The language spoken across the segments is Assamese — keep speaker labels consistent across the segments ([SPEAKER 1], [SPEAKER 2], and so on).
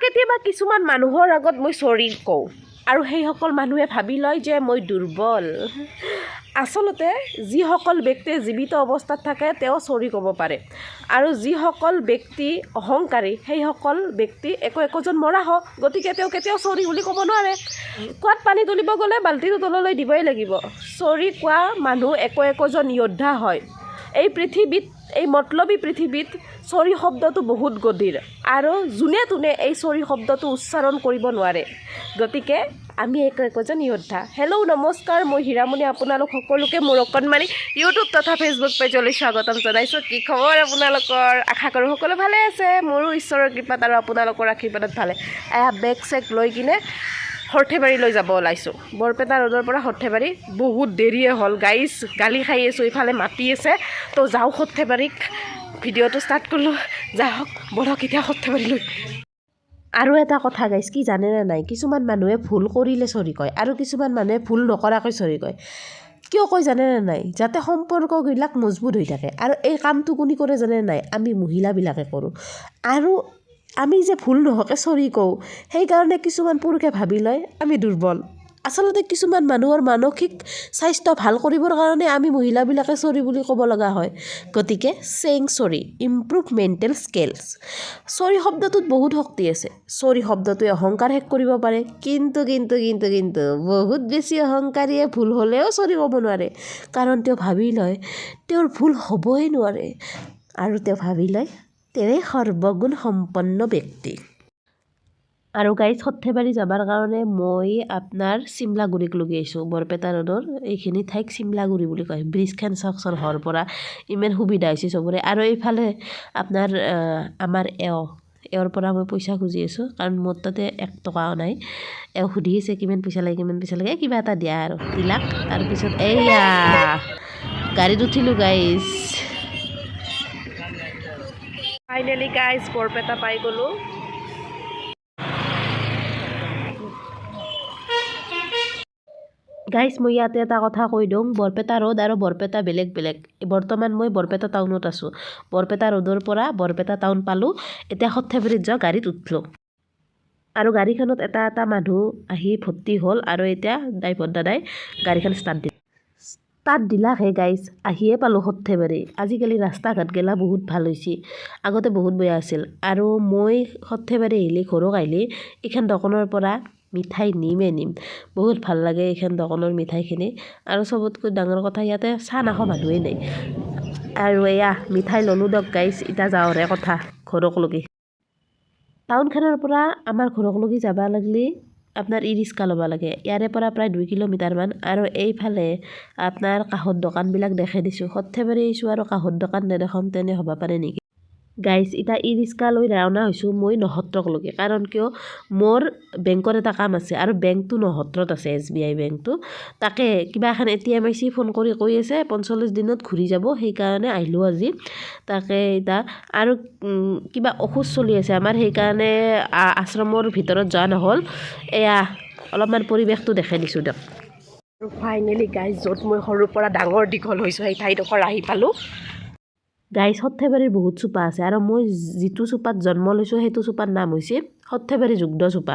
[SPEAKER 1] কেতিয়াবা কিছুমান মানুহৰ আগত মই চৰি কওঁ আৰু সেইসকল মানুহে ভাবি লয় যে মই দুৰ্বল। আচলতে যিসকল ব্যক্তিয়ে জীৱিত অৱস্থাত থাকে তেওঁ চৰি ক'ব পাৰে আৰু যিসকল ব্যক্তি অহংকাৰী সেইসকল ব্যক্তি একোজন মৰা হওক, গতিকে তেওঁ কেতিয়াও চৰি বুলি ক'ব নোৱাৰে। কুৱাত পানী তুলিব গ'লে বাল্টিটো তললৈ দিবই লাগিব। চৰি কোৱা মানুহ একোজন যোদ্ধা হয়। এই পৃথিৱীত, এই মতলবী পৃথিৱীত চৰি শব্দটো বহুত গধীৰ আৰু যোনে তোনে এই চৰি শব্দটো উচ্চাৰণ কৰিব নোৱাৰে। গতিকে আমি একোজন যোদ্ধা। হেল্ল' নমস্কাৰ, মই হীৰামণি। আপোনালোক সকলোকে মোৰ অকণমানি ইউটিউব তথা ফেচবুক পেজলৈ স্বাগতম জনাইছোঁ। কি খবৰ আপোনালোকৰ? আশা কৰোঁ সকলো ভালে আছে। মোৰো ঈশ্বৰৰ কৃপাত আৰু আপোনালোকৰ আশীৰ্বাদত ভালে। বেগ চেগ লৈ কিনে সৰ্থেবাৰীলৈ যাব ওলাইছোঁ। বৰপেটা ৰোডৰ পৰা সৰ্থেবাৰী। বহুত দেৰিয়ে হ'ল গাইজ, গালি খাই আছোঁ, ইফালে মাতি আছে তো যাওঁ সৰ্থেবাৰীক। ভিডিঅ'টো ষ্টাৰ্ট কৰিলোঁ, যাওক বৰক এতিয়া সৰ্থেবাৰীলৈ। আৰু এটা কথা গাইজ, কি জানেনে নাই, কিছুমান মানুহে ভুল কৰিলে চৰি কয় আৰু কিছুমান মানুহে ভুল নকৰাকৈ চৰি কয়। কিয় কয় জানেনে নাই? যাতে সম্পৰ্কবিলাক মজবুত হৈ থাকে। আৰু এই কামটো কোনে কৰে জানে নাই? আমি মহিলাবিলাকে কৰোঁ। আৰু আমি যে ভুল নোহোৱাকৈ চৰি কওঁ, সেইকাৰণে কিছুমান পুৰুষে ভাবি লয় আমি দুৰ্বল। আচলতে কিছুমান মানুহৰ মানসিক স্বাস্থ্য ভাল কৰিবৰ কাৰণে আমি মহিলাবিলাকে চৰি বুলি ক'ব লগা হয়। গতিকে চেইং চৰি ইম্প্ৰুভ মেণ্টেল স্কিলছ। চৰি শব্দটোত বহুত শক্তি আছে। চৰি শব্দটোৱে অহংকাৰ শেষ কৰিব পাৰে, কিন্তু বহুত বেছি অহংকাৰীয়ে ভুল হ'লেও চৰি ক'ব নোৱাৰে। কাৰণ তেওঁ ভাবি লয় তেওঁৰ ভুল হ'বই নোৱাৰে আৰু তেওঁ ভাবি লয় তেওঁই সৰ্বগুণ সম্পন্ন ব্যক্তি। আৰু গাইজ, সৰ্থেবাৰী যাবৰ কাৰণে মই আপোনাৰ চিমলাগুৰিক লগি আহিছোঁ। বৰপেটা ৰোডৰ এইখিনি ঠাইক চিমলাগুৰি বুলি কয়। ব্ৰিজখন চাওকচোন, হোৱাৰ পৰা ইমান সুবিধা হৈছে চবৰে। আৰু এইফালে আপোনাৰ আমাৰ এওঁৰ পৰা মই পইচা খুজি আছোঁ, কাৰণ মোৰ তাতে 1 টকাও নাই। এওঁ সুধি আছে কিমান পইচা লাগে, কিবা এটা দিয়া আৰু দিলাক। তাৰপিছত এইয়া গাড়ীত উঠিলোঁ গাইজ। ফাইনেলি গাইজ বৰপেটা পাই গ'লোঁ। গাইজ, মই ইয়াতে এটা কথা কৈ দিওঁ, বৰপেটা ৰোড আৰু বৰপেটা বেলেগ বেলেগ। বৰ্তমান মই বৰপেটা টাউনত আছোঁ। বৰপেটা ৰোডৰ পৰা বৰপেটা টাউন পালোঁ। এতিয়া সৰ্থেবাৰীত যাওঁ, গাড়ীত উঠিলোঁ। আৰু গাড়ীখনত এটা মানুহ আহি ভৰ্তি হ'ল আৰু এতিয়া ড্ৰাইভাৰ দাদাই গাড়ীখন ষ্টাৰ্ট দিলাকহে গাইজ। আহিয়ে পালোঁ সৰ্থেবাৰী। আজিকালি ৰাস্তা ঘাট গেলা বহুত ভাল হৈছে, আগতে বহুত বেয়া আছিল। আৰু মই সৰ্থেবাৰী আহিলে, ঘৰক আহিলে এইখন দোকানৰ পৰা মিঠাই নিম। বহুত ভাল লাগে এইখন দোকানৰ মিঠাইখিনি। আৰু চবতকৈ ডাঙৰ কথা, ইয়াতে চাহ নাখোৱা মানুহেই নাই। আৰু এয়া মিঠাই ল'লোঁ দিয়ক গাইজ। এতিয়া যাওঁৰে কথা ঘৰক লগি। টাউনখনৰ পৰা আমাৰ ঘৰক লগি যাব লাগিলে আপোনাৰ ই-ৰিক্সা ল'ব লাগে। ইয়াৰে পৰা প্ৰায় 2 কিলোমিটাৰমান। আৰু এইফালে আপোনাৰ কাঁহৰ দোকানবিলাক দেখাই দিছোঁ। সৰ্থেবাৰী আহিছোঁ আৰু কাঁহৰ দোকান নেদেখাম তেনে হ'ব পাৰে নেকি গাইজ। এতিয়া ই-ৰিক্সা লৈ ৰাওনা হৈছোঁ মই নসত্ৰক লগি। কাৰণ কিয়, মোৰ বেংকৰ এটা কাম আছে আৰু বেংকটো নসত্ৰত আছে, SBI বেংকটো। তাকে কিবা এখন ATM আহিছে, ফোন কৰি কৈ আছে 45 দিনত ঘূৰি যাব, সেইকাৰণে আহিলোঁ আজি। তাকে এতিয়া আৰু কিবা ঔষধ চলি আছে আমাৰ, সেইকাৰণে আশ্ৰমৰ ভিতৰত যোৱা নহ'ল। এয়া অলপমান পৰিৱেশটো দেখাই দিছোঁ দিয়ক। আৰু ফাইনেলি গাইজ, য'ত মই সৰুৰ পৰা ডাঙৰ দীঘল হৈছোঁ সেই ঠাইডোখৰ আহি পালোঁ। গাইজ, সৰ্থেবাৰীৰ বহুত চুপা আছে আৰু মই যিটো চুপাত জন্ম লৈছোঁ সেইটো চুপাৰ নাম হৈছে সৰ্থেবাৰী যুগ্ম চুপা,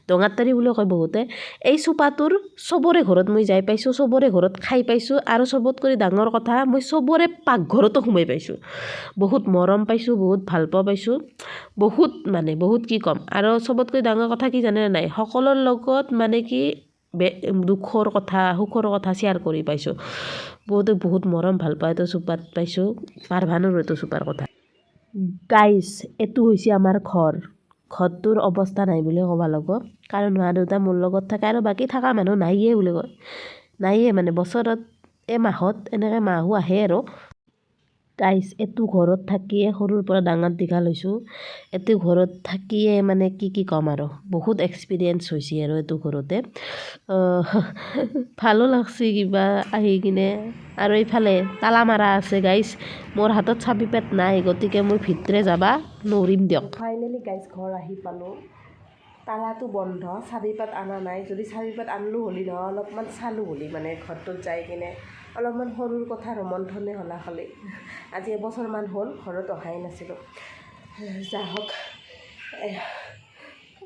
[SPEAKER 1] ডঙাৰতাৰী বুলি কয় বহুতে। এই চুপাটোৰ চবৰে ঘৰত মই যাই পাইছোঁ, চবৰে ঘৰত খাই পাইছোঁ। আৰু চবতকৈ ডাঙৰ কথা, মই চবৰে পাকঘৰতো সোমাই পাইছোঁ। বহুত মৰম পাইছোঁ, বহুত ভাল পোৱা পাইছোঁ, বহুত কি ক'ম। আৰু চবতকৈ ডাঙৰ কথা কি জানে নাই, সকলোৰ লগত মানে কি দুখৰ কথা সুখৰ কথা শ্বেয়াৰ কৰি পাইছোঁ। বহুত মৰম ভাল পায় এইটো চুপাত পাইছোঁ। পাৰভানৰ এইটো চুপাৰ কথা। গাইজ, এইটো হৈছে আমাৰ ঘৰটোৰ অৱস্থা নাই বুলি ক'ব লাগিব। কাৰণ মা-দেউতা মোৰ লগত থাকে আৰু বাকী থকা মানুহ নাইয়ে বুলি কয়। নাইয়ে মানে বছৰত মাহত এনেকৈ মাহো আহে আৰু। গাইজ, এইটো ঘৰত থাকিয়ে সৰুৰ পৰা ডাঙৰ দীঘল হৈছোঁ। এইটো ঘৰত থাকিয়ে মানে কি ক'ম আৰু, বহুত এক্সপিৰিয়েঞ্চ হৈছে আৰু এইটো ঘৰতে। ভালো লাগছে কিবা আহি কিনে। আৰু এইফালে তালা মাৰা আছে গাইজ, মোৰ হাতত চাবি পেট নাই, গতিকে মই ভিতৰে যাবা নোৱাৰিম দিয়ক। ফাইনেলি গাইজ ঘৰ আহি পালোঁ। তালাটো বন্ধ, চাবি পাত অনা নাই। যদি চাবি পাত আনিলোঁ হ'লি নহয়, অলপমান চালোঁ হ'লি, মানে ঘৰটোত যাই কিনে অলপমান সৰুৰ কথা ৰোমন্থনে হ'লা খালি। আজি এবছৰমান হ'ল ঘৰত অহাই নাছিলোঁ। যাহওক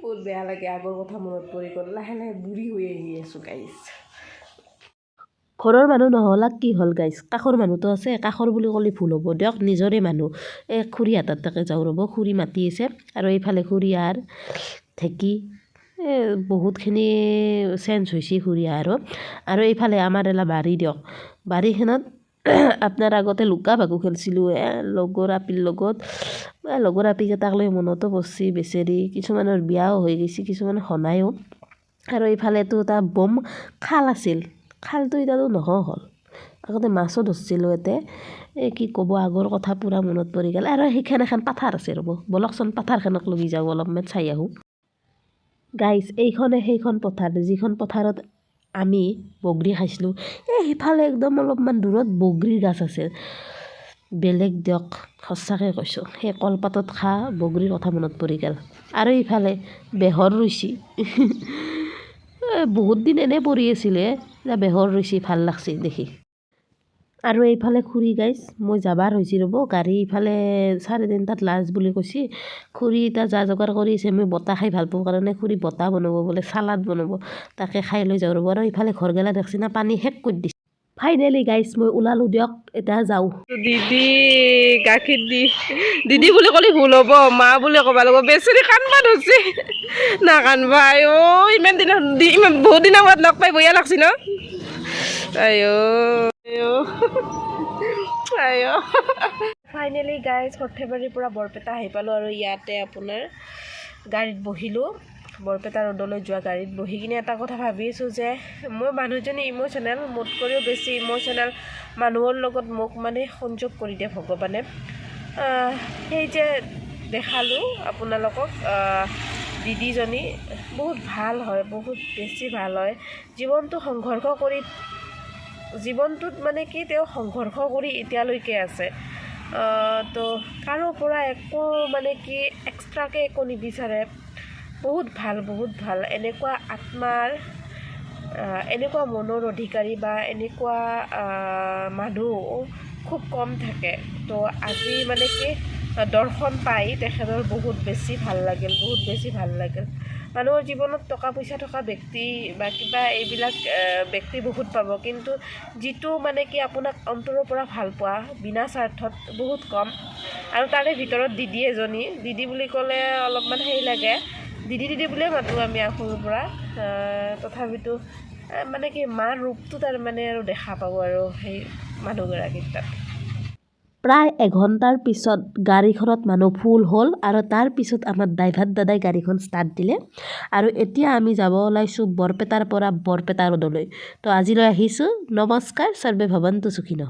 [SPEAKER 2] বহুত বেয়া লাগে আগৰ কথা মনত পৰি গ'ল লাহে লাহে বুঢ়ী হৈ আহি আছোঁ গাইজ
[SPEAKER 1] ঘৰৰ মানুহ নহ'লাক কি হ'ল গাইছ কাষৰ মানুহতো আছে কাষৰ বুলি ক'লে ভুল হ'ব দিয়ক নিজৰে মানুহ এই খুৰী হাতত তাকে যাওঁ ৰ'ব খুৰী মাতি আছে আৰু এইফালে খুৰী আৰ ঢেঁকী বহুতখিনি চেঞ্জ হৈছে খুৰী আৰু এইফালে আমাৰ এলা বাৰী দিয়ক বাৰীখনত আপোনাৰ আগতে লুকা ভাকু খেলিছিলোঁ লগৰ আপীৰ লগত লগৰ আপীকেইটাক লৈ মনতো পৰছি বেচেৰি কিছুমানৰ বিয়াও হৈ গৈছে কিছুমান হনায়ো আৰু এইফালেতো এটা বম খাল আছিল খালটো এতিয়াতো নোহোৱা হ'ল আগতে মাছো ধৰিছিলোঁ ইয়াতে কি ক'ব আগৰ কথা পূৰা মনত পৰি গ'ল আৰু সেইখান এখন পাথাৰ আছে ৰ'ব বলকচোন পাথাৰখনক লৈ যাওঁ অলপমান চাই আহোঁ গাইজ এইখনে সেইখন পথাৰ যিখন পথাৰত আমি বগৰী খাইছিলোঁ সিফালে একদম অলপমান দূৰত বগৰীৰ গাছ আছে বেলেগ দিয়ক সঁচাকৈ কৈছোঁ সেই কলপাতত খা বগৰীৰ কথা মনত পৰি গ'ল আৰু ইফালে বেহৰ ৰুইছি বহুত দিন এনেই পৰি আছিলে বেহৰ ৰুইছি ভাল লাগছি দেখি আৰু এইফালে খুৰী গাইজ মই যাবাৰ হৈছি ৰ'ব গাড়ী ইফালে 3:30 লাজ বুলি কৈছি খুৰী এতিয়া যা যোগাৰ কৰি আছে মই বতাহ খাই ভাল পাওঁ কাৰণে খুৰী বতাহ বনাব বোলে চালাড বনাব তাকে খাই লৈ যাওঁ ৰ'ব আৰু ইফালে ঘৰ গেলা দেখছি না পানী শেষ কৰি দিছে ফাইনেলি গাইজ মই ওলালোঁ দিয়ক এতিয়া যাওঁ
[SPEAKER 2] দিদি গাখীৰ দিদি বুলি ক'লে ভুল হ'ব মা বুলি ক'ব লাগিব বেচেৰি কান্দবা ধৰছি নাকান্দবা ইমান দিনা ইমান বহুত দিনৰ মূৰত লগ পাই বঢ়িয়া লাগছি ন ফাইনেলি গাইজ সৰ্থেবাৰীৰ পৰা বৰপেটা আহি পালোঁ আৰু ইয়াতে আপোনাৰ গাড়ীত বহিলোঁ বৰপেটা ৰোডলৈ যোৱা গাড়ীত বহি কিনে এটা কথা ভাবি আছোঁ যে মই মানুহজনী ইম'চনেল মোতকৈও বেছি ইম'চনেল মানুহৰ লগত মোক মানে সংযোগ কৰি দিয়ে ভগৱানে সেই যে দেখালোঁ আপোনালোকক দিদিজনী বহুত ভাল হয় বহুত বেছি ভাল হয় জীৱনটোত মানে কি তেওঁ সংঘৰ্ষ কৰি এতিয়ালৈকে আছে তো কাৰো পৰা একো মানে কি এক্সট্ৰাকৈ একো নিবিচাৰে বহুত ভাল এনেকুৱা আত্মাৰ এনেকুৱা মনৰ অধিকাৰী বা এনেকুৱা মানুহ খুব কম থাকে তো আজি মানে কি দৰ্শন পাই তেখেতৰ বহুত বেছি ভাল লাগিল মানুহৰ জীৱনত টকা পইচা থকা ব্যক্তি বা কিবা এইবিলাক ব্যক্তি বহুত পাব কিন্তু যিটো মানে কি আপোনাক অন্তৰৰ পৰা ভাল পোৱা বিনা স্বাৰ্থত বহুত কম আৰু তাৰে ভিতৰত দিদি এজনী দিদি বুলি ক'লে অলপমান হেৰি লাগে দিদি বুলিয়ে মাতোঁ আমি সৰুৰ পৰা তথাপিতো মানে কি মাৰ ৰূপটো তাৰমানে আৰু দেখা পাব আৰু সেই মানুহগৰাকীক তাত
[SPEAKER 1] প্ৰায় এঘণ্টাৰ পিছত গাড়ীখনত মানুহ ফুল হ'ল আৰু তাৰ পিছত আমাৰ ড্ৰাইভাৰ দাদাই গাড়ীখন ষ্টাৰ্ট দিলে আৰু এতিয়া আমি যাব ওলাইছোঁ বৰপেটাৰ পৰা বৰপেটা ৰোডলৈ তো আজিলৈ আহিছোঁ নমস্কাৰ সৰ্বে ভৱন্তু সুখী নহ